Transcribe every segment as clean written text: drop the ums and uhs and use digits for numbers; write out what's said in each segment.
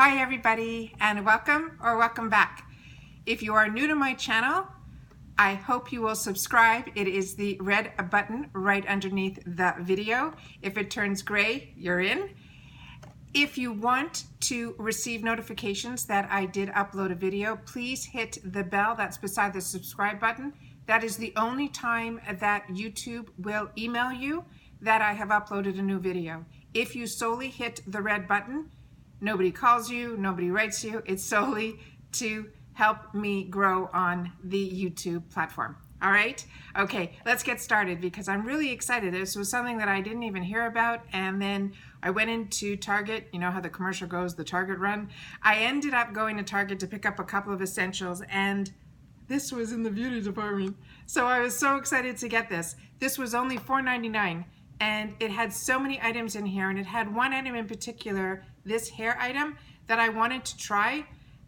Hi everybody, and welcome or welcome back. If you are new to my channel, I hope you will subscribe. It is the red button right underneath the video. If it turns gray, you're in. If you want to receive notifications that I did upload a video, please hit the bell that's beside the subscribe button. That is the only time that YouTube will email you that I have uploaded a new video. If you solely hit the red button, nobody calls you, nobody writes you. It's solely to help me grow on the YouTube platform. All right? Okay, let's get started because I'm really excited. This was something that I didn't even hear about, and then I went into Target. You know how the commercial goes, the Target run. I ended up going to Target to pick up a couple of essentials, and this was in the beauty department. So I was so excited to get this. This was only $4.99. And it had so many items in here, and it had one item in particular, this hair item, that I wanted to try.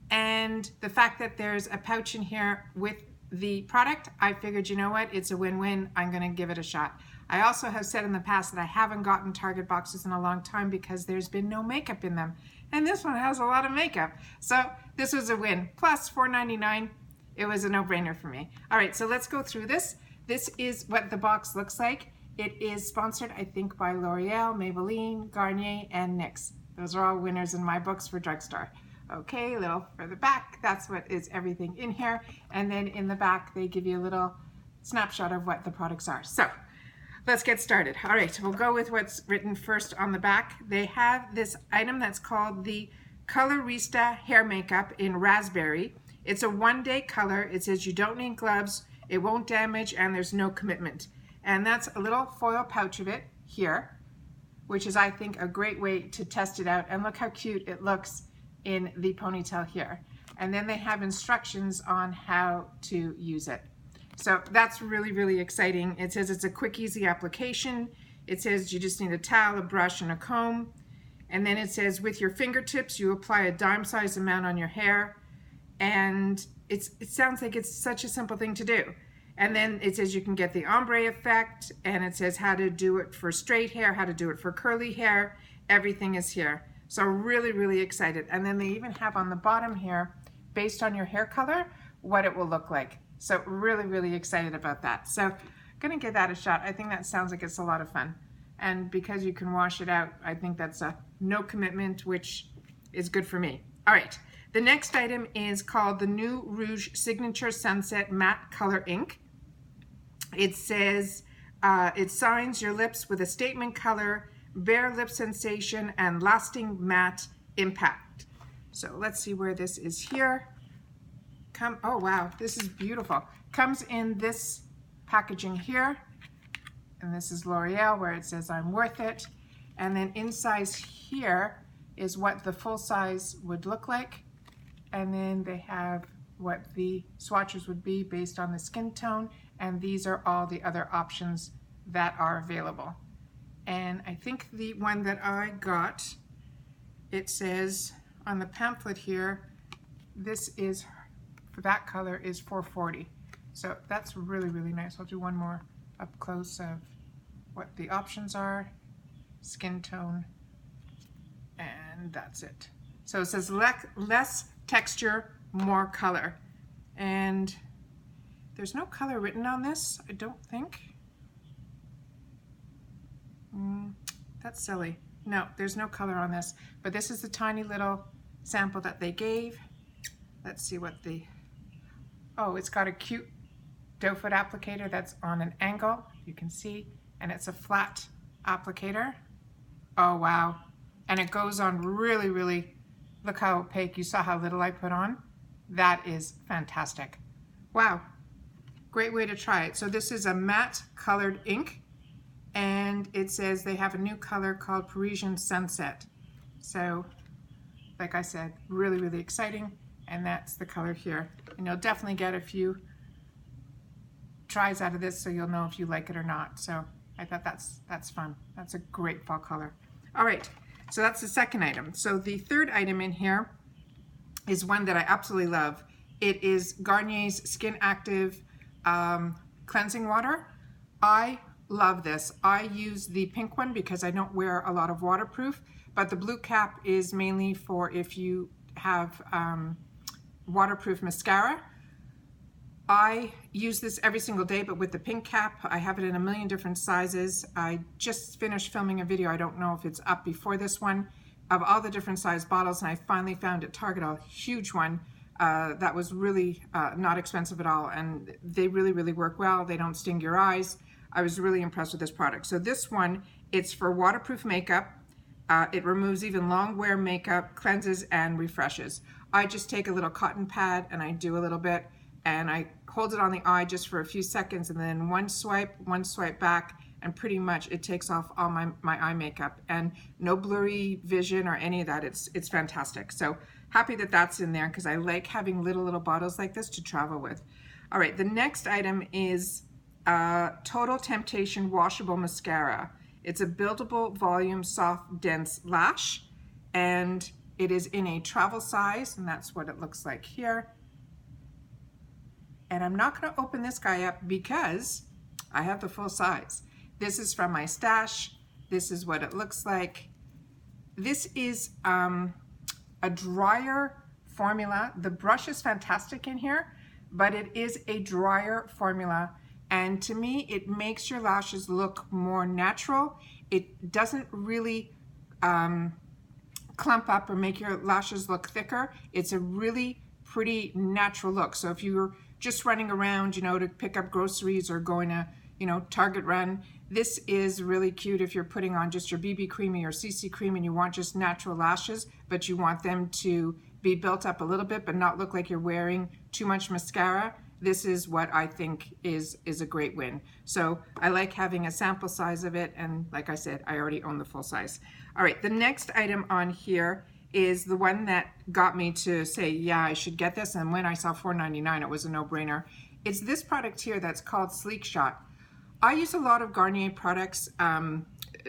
And the fact that there's a pouch in here with the product, I figured, you know what, it's a win-win. I'm gonna give it a shot. I also have said in the past that I haven't gotten Target boxes in a long time because there's been no makeup in them. And this one has a lot of makeup. So this was a win. Plus $4.99, it was a no-brainer for me. All right, so let's go through this. This is what the box looks like. It is sponsored, I think, by L'Oreal, Maybelline, Garnier, and NYX. Those are all winners in my books for Drugstore. Okay, a little further back, that's what is everything in here. And then in the back, they give you a little snapshot of what the products are. So let's get started. All right, we'll go with what's written first on the back. They have this item that's called the Colorista hair makeup in raspberry. It's a one-day color. It says you don't need gloves, it won't damage, and there's no commitment. And that's a little foil pouch of it here, which is, I think, a great way to test it out. And look how cute it looks in the ponytail here. And then they have instructions on how to use it. So that's really, really exciting. It says it's a quick, easy application. It says you just need a towel, a brush, and a comb. And then it says with your fingertips, you apply a dime-sized amount on your hair. And it sounds like it's such a simple thing to do. And then it says you can get the ombre effect, and it says how to do it for straight hair, how to do it for curly hair. Everything is here. So really, really excited. And then they even have on the bottom here, based on your hair color, what it will look like. So really, really excited about that. So I'm gonna give that a shot. I think that sounds like it's a lot of fun. And because you can wash it out, I think that's a no commitment, which is good for me. All right, the next item is called the new Rouge Signature Sunset Matte Color Ink. It says it signs your lips with a statement color, bare lip sensation, and lasting matte impact. So let's see where this is here. Oh wow, this is beautiful. Comes in this packaging here, and this is L'Oreal where it says I'm worth it. And then inside here is what the full size would look like. And then they have what the swatches would be based on the skin tone, and these are all the other options that are available. And I think the one that I got, it says on the pamphlet here, this is, for that color, is $4.40. So that's really, really nice. I'll do one more up close of what the options are, skin tone, and that's it. So it says less texture, more color. And there's no color written on this, I don't think. That's silly. No, there's no color on this. But this is the tiny little sample that they gave. Let's see what oh, it's got a cute doe foot applicator that's on an angle, you can see, and it's a flat applicator. Oh, wow. And it goes on really, really, look how opaque. You saw how little I put on? That is fantastic. Wow, great way to try it. So this is a matte colored ink, and it says they have a new color called Parisian Sunset. So, like I said, really, really exciting, and that's the color here. And you'll definitely get a few tries out of this so you'll know if you like it or not. So I thought that's fun. That's a great fall color. All right, so that's the second item. So the third item in here is one that I absolutely love. It is Garnier's Skin Active Cleansing Water. I love this. I use the pink one because I don't wear a lot of waterproof, but the blue cap is mainly for if you have waterproof mascara. I use this every single day, but with the pink cap, I have it in a million different sizes. I just finished filming a video, I don't know if it's up before this one, of all the different size bottles, and I finally found at Target a huge one that was really not expensive at all, and they really work well. They don't sting your eyes. I was really impressed with this product. So this one, it's for waterproof makeup. It removes even long wear makeup, cleanses and refreshes. I just take a little cotton pad and I do a little bit, and I hold it on the eye just for a few seconds, and then one swipe back, and pretty much it takes off all my eye makeup, and no blurry vision or any of that. It's fantastic. So happy that that's in there, because I like having little bottles like this to travel with. All right, the next item is Total Temptation Washable Mascara. It's a buildable volume soft dense lash, and it is in a travel size, and that's what it looks like here. And I'm not going to open this guy up because I have the full size. This is from my stash. This is what it looks like. This is a drier formula. The brush is fantastic in here, but it is a drier formula. And to me, it makes your lashes look more natural. It doesn't really clump up or make your lashes look thicker. It's a really pretty natural look. So if you're just running around, you know, to pick up groceries or going to, you know, Target run, this is really cute if you're putting on just your BB cream or your CC cream and you want just natural lashes, but you want them to be built up a little bit but not look like you're wearing too much mascara. This is what I think is a great win. So I like having a sample size of it, and like I said, I already own the full size. All right, the next item on here is the one that got me to say, yeah, I should get this, and when I saw $4.99, it was a no-brainer. It's this product here that's called Sleek Shot. I use a lot of Garnier products.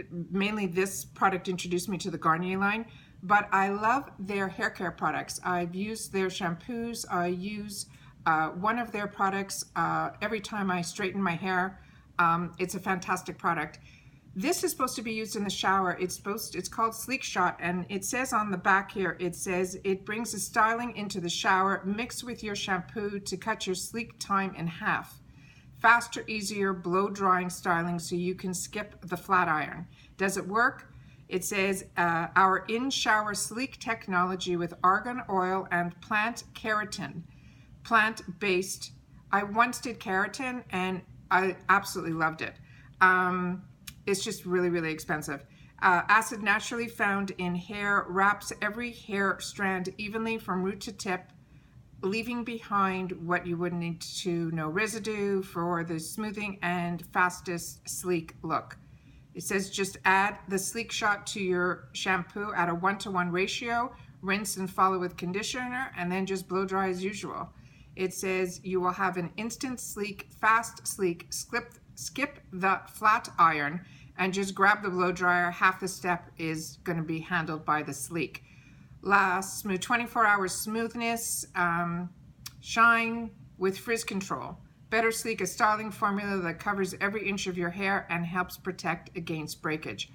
Mainly this product introduced me to the Garnier line, but I love their hair care products. I've used their shampoos. I use one of their products every time I straighten my hair. It's a fantastic product. This is supposed to be used in the shower. It's called Sleek Shot, and it says on the back here, it says it brings the styling into the shower, mixed with your shampoo to cut your sleek time in half. Faster, easier, blow drying styling so you can skip the flat iron. Does it work? It says our in-shower sleek technology with argan oil and plant keratin. Plant-based. I once did keratin and I absolutely loved it. It's just really expensive. Acid naturally found in hair wraps every hair strand evenly from root to tip, leaving behind what you would need to know residue for the smoothing and fastest sleek look. It says just add the Sleek Shot to your shampoo at a 1-to-1 ratio, rinse and follow with conditioner, and then just blow dry as usual. It says you will have an instant sleek, fast sleek, skip the flat iron, and just grab the blow dryer. Half the step is going to be handled by the Sleek. Last smooth 24-hour smoothness, shine with frizz control. Better Sleek, a styling formula that covers every inch of your hair and helps protect against breakage.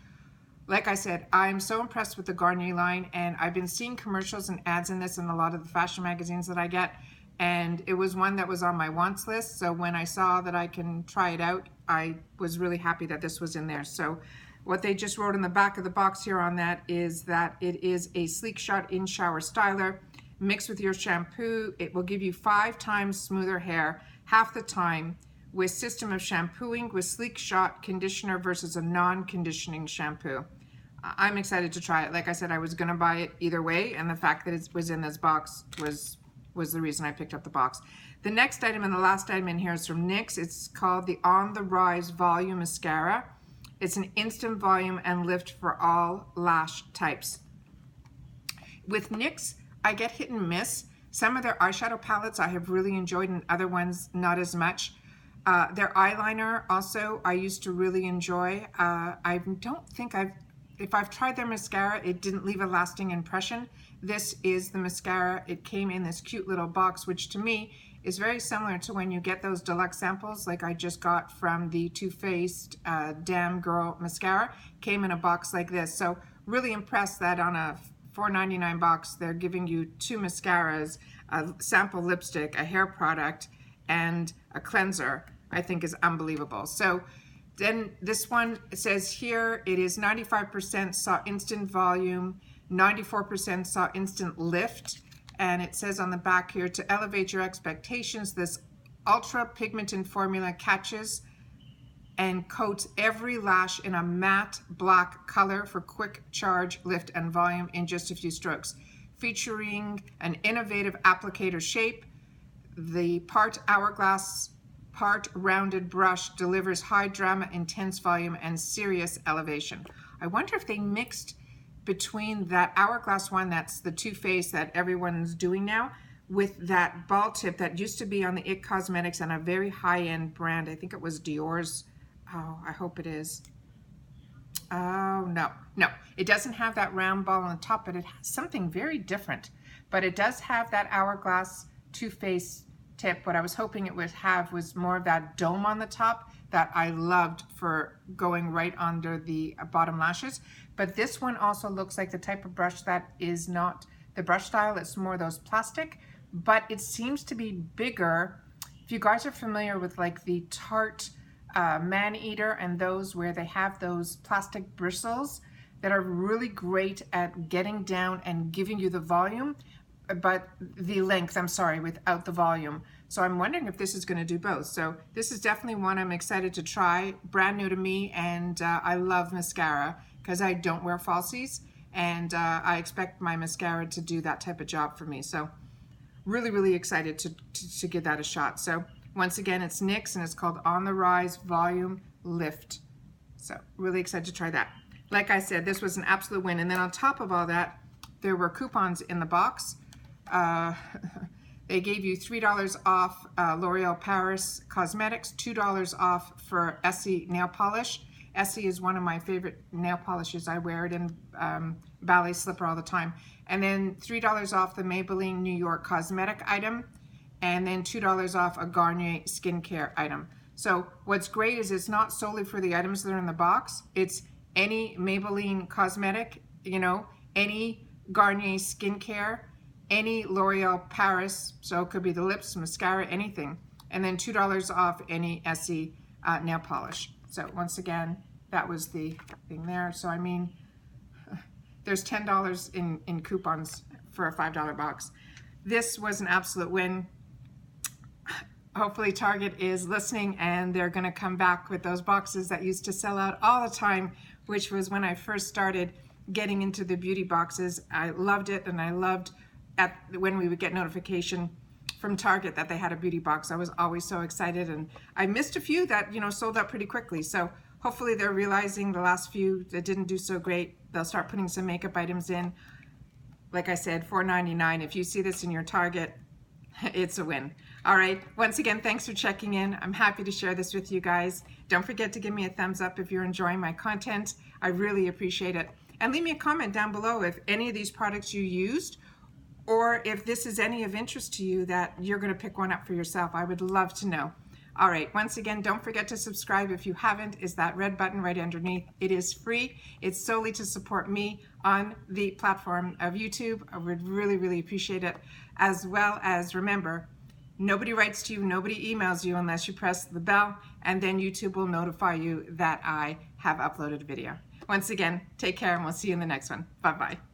Like I said, I'm so impressed with the Garnier line, and I've been seeing commercials and ads in this in a lot of the fashion magazines that I get, and it was one that was on my wants list. So when I saw that I can try it out, I was really happy that this was in there. So what they just wrote in the back of the box here on that is that it is a Sleek Shot in-shower styler. Mixed with your shampoo, it will give you 5 times smoother hair, half the time, with system of shampooing with Sleek Shot conditioner versus a non-conditioning shampoo. I'm excited to try it. Like I said, I was going to buy it either way, and the fact that it was in this box was the reason I picked up the box. The next item and the last item in here is from NYX. It's called the On the Rise Volume Mascara. It's an instant volume and lift for all lash types. With NYX, I get hit and miss. Some of their eyeshadow palettes I have really enjoyed, and other ones not as much. Their eyeliner also I used to really enjoy. I don't think if I've tried their mascara, it didn't leave a lasting impression. This is the mascara. It came in this cute little box, which to me is very similar to when you get those deluxe samples like I just got from the Too Faced Damn Girl mascara. Came in a box like this. So really impressed that on a $4.99 box, they're giving you 2 mascaras, a sample lipstick, a hair product, and a cleanser. I think is unbelievable. So then this one says here, it is 95% saw instant volume, 94% saw instant lift. And it says on the back here, to elevate your expectations, this ultra pigmented formula catches and coats every lash in a matte black color for quick charge, lift, and volume in just a few strokes. Featuring an innovative applicator shape, the part hourglass, part rounded brush delivers high drama, intense volume, and serious elevation. I wonder if they mixed between that hourglass one, that's the Too Faced that everyone's doing now, with that ball tip that used to be on the IT Cosmetics and a very high-end brand. I think it was Dior's. Oh, I hope it is. Oh, no, it doesn't have that round ball on the top, but it has something very different. But it does have that hourglass Too Faced tip. What I was hoping it would have was more of that dome on the top that I loved for going right under the bottom lashes. But this one also looks like the type of brush that is not the brush style, it's more those plastic, but it seems to be bigger. If you guys are familiar with like the Tarte Man-Eater and those where they have those plastic bristles that are really great at getting down and giving you the volume, but the length, I'm sorry, without the volume. So I'm wondering if this is going to do both. So this is definitely one I'm excited to try, brand new to me, and I love mascara because I don't wear falsies, and I expect my mascara to do that type of job for me. So really excited to give that a shot. So once again, it's NYX and it's called On the Rise Volume Lift. So really excited to try that. Like I said, this was an absolute win. And then on top of all that, there were coupons in the box. They gave you $3 off L'Oreal Paris Cosmetics, $2 off for Essie nail polish. Essie is one of my favorite nail polishes. I wear it in ballet slipper all the time. And then $3 off the Maybelline New York cosmetic item, and then $2 off a Garnier skincare item. So what's great is it's not solely for the items that are in the box. It's any Maybelline cosmetic, you know, any Garnier skincare, any L'Oreal Paris, so it could be the lips, mascara, anything. And then $2 off any Essie nail polish. So once again, that was the thing there. So I mean, there's $10 in coupons for a $5 box. This was an absolute win. Hopefully Target is listening and they're gonna come back with those boxes that used to sell out all the time, which was when I first started getting into the beauty boxes. I loved it, and I loved when we would get notification from Target that they had a beauty box. I was always so excited, and I missed a few that, you know, sold out pretty quickly. So hopefully they're realizing the last few that didn't do so great, they'll start putting some makeup items in. Like I said, $4.99. If you see this in your Target, it's a win. All right, once again, thanks for checking in. I'm happy to share this with you guys. Don't forget to give me a thumbs up if you're enjoying my content. I really appreciate it. And leave me a comment down below if any of these products you used, or if this is any of interest to you that you're gonna pick one up for yourself. I would love to know. All right, once again, don't forget to subscribe if you haven't. It's that red button right underneath. It is free. It's solely to support me on the platform of YouTube. I would really appreciate it. As well as, remember, nobody writes to you, nobody emails you unless you press the bell, and then YouTube will notify you that I have uploaded a video. Once again, take care, and we'll see you in the next one. Bye-bye.